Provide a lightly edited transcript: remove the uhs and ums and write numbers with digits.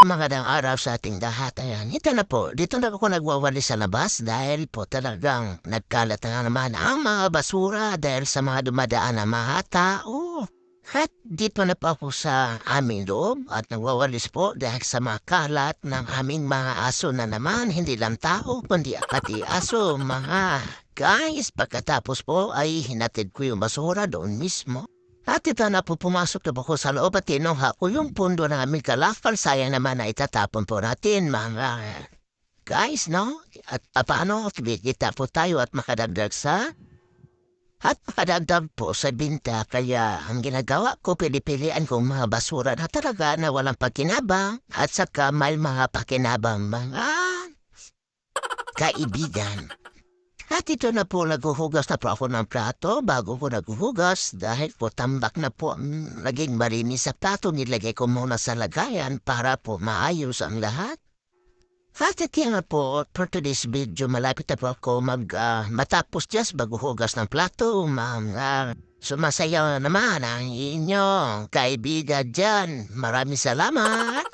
magandang araw sa ating lahat. Ayan, ito na po. Dito na ako nagwawali sa labas dahil po talagang nagkalat na naman ang mga basura dahil sa mga dumadaan na mga tao. At dito na po ako sa aming loob at nagwawalis po dahil sa mga kalat ng aming mga aso na naman. Hindi lang tao, kundi pati aso, mga guys. Pagkatapos po ay hinatid ko yung basura doon mismo. At ito na po pumasok na po ko sa loob at tinuha ko yung pundo namin kalakal. Sayang naman na itatapon po natin mga guys, no? At paano kita po tayo at makadagdag sa po sa binta. Kaya ang ginagawa ko, pili-pilian kong mga basura na talaga na walang pakinabang at saka may mga pakinabang mga kaibigan. At ito na po, naghuhugas na po ako ng plato bago ko naghuhugas dahil po tambak na po naging malinis sa plato. Nilagay ko muna sa lagayan para po maayos ang lahat. At ito nga po, for today's video, malapit na po ako matapos just maghuhugas ng plato. Mga sumasaya naman ang inyong kaibigan dyan. Maraming salamat!